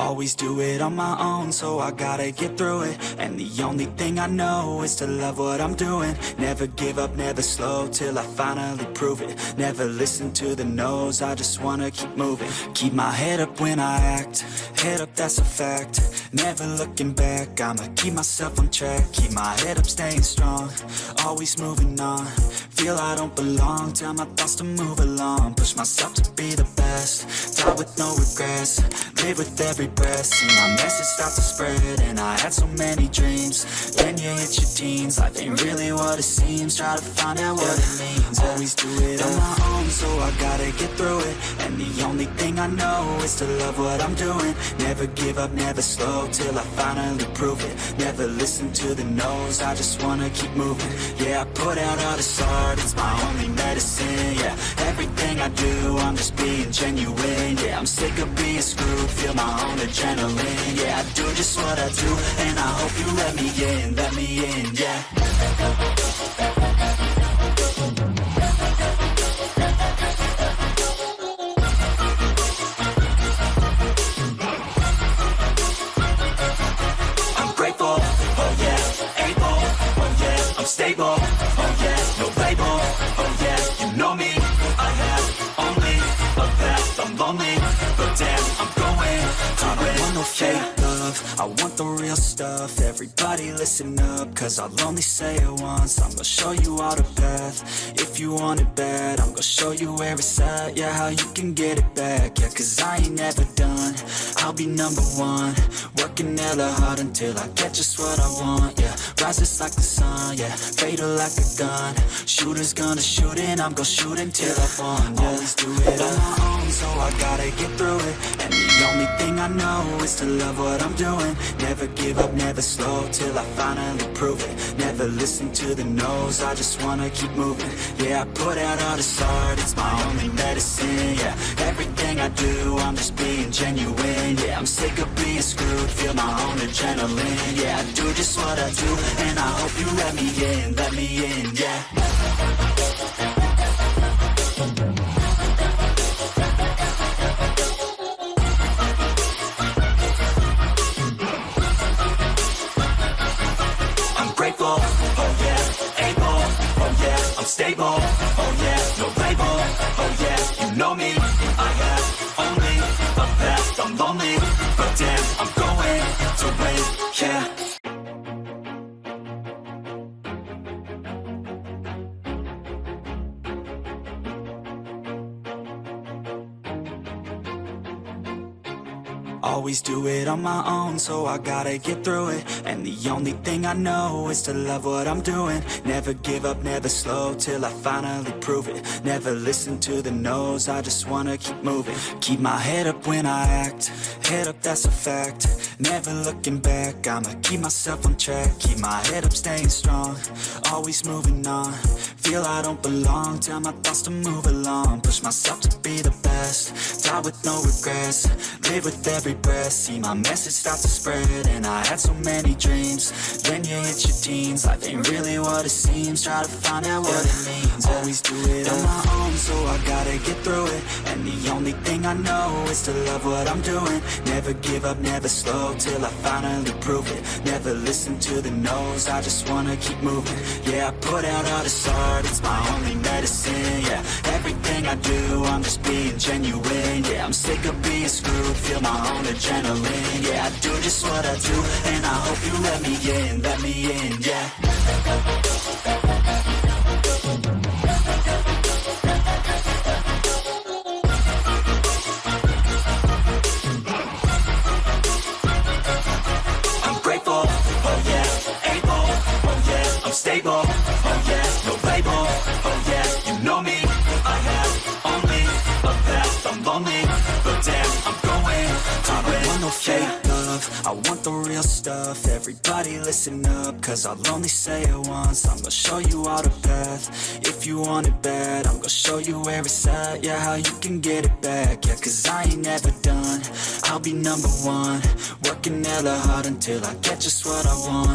Always do it on my own, so I gotta get through it. And the only thing I know is to love what I'm doing. Never give up, never slow, till I finally prove it. Never listen to the no's, I just wanna keep moving. Keep my head up when I act, head up, that's a fact. Never looking back, I'ma keep myself on track. Keep my head up, staying strong, always moving on. Feel I don't belong, tell my thoughts to move along. Push myself to be the best, die with no regrets. Live with every breath, see my message start to spread. And I had so many dreams, then you hit your teens. Life ain't really what it seems, try to find out what it means. Always do it on my own, so I gotta get through it. And the only thing I know is to love what I'm doing. Never give up, never slow, till I finally prove it. Never listen to the no's, I just wanna keep moving. Yeah, I put out all this art, it's my only medicine. Yeah, everything I do, I'm just being genuine. Yeah, I'm sick of being screwed, feel my own adrenaline. Yeah, I do just what I do, and I hope you let me in, yeah. I'm grateful, oh yeah, able, oh yeah, I'm stable, oh yeah, no label, oh yeah, you know me, I have only a path, I'm lonely, but damn, I'm going to win. I don't want no fake love, I want the real stuff. Everybody listen up, cause I'll only say it once. I'm gonna show you all the path, if you want it bad. I'm gonna show you where it's at, yeah, how you can get it back. Yeah, cause I ain't never done, I'll be number one. Working hella hard until I get just what I want, yeah. Rises like the sun, yeah, fatal like a gun. Shooter's gonna shoot and I'm gonna shoot until I won, yeah. Always do it on my own, so I gotta get through it. And the only thing I know is to love what I'm doing. Never give up, never slow, till I finally prove it. Never listen to the no's, I just wanna keep moving. Yeah, I put out all this art, it's my only medicine. Yeah, everything I do, I'm just being genuine. Yeah, I'm sick of being screwed, feel my own adrenaline. Yeah, I do just what I do, and I hope you let me in, yeah. Grateful, oh yeah, able, oh yeah, I'm stable, oh yeah, no label, oh yeah, you know me, I have only a path, I'm lonely, but damn, I'm going to win, yeah. Always do it on my own, so I gotta get through it. And the only thing I know is to love what I'm doing. Never give up, never slow, till I finally prove it. Never listen to the no's, I just wanna keep moving. Keep my head up when I act, head up, that's a fact. Never looking back, I'ma keep myself on track. Keep my head up, staying strong, always moving on. Feel I don't belong, tell my thoughts to move along. Push myself to be the best, die with no regrets. Live with every breath, see my message start to spread. And I had so many dreams, then you hit your teens. Life ain't really what it seems, try to find out what it means. Always do it on my own, so I gotta get through it. And the only thing I know is to love what I'm doing. Never give up, never slow, till I finally prove it. Never listen to the no's, I just wanna keep moving. Yeah, I put out all this art, it's my only medicine. Yeah, everything I do, I'm just being genuine. Yeah, I'm sick of being screwed, feel my own adrenaline. Yeah, I do just what I do, and I hope you let me in, yeah. I'm grateful, oh yeah, able, oh yeah, I'm stable, oh yeah, no label, oh yeah, you know me, I have only a path, I'm lonely, but damn, I'm going to win. I don't want no fake love, I want the real stuff. Everybody listen up, cause I'll only say it once. I'm gonna show you all the path, if you want it bad. I'm gonna show you where it's at, yeah, how you can get it back. Yeah, cause I ain't never done, I'll be number one. Working hella hard until I get just what I want.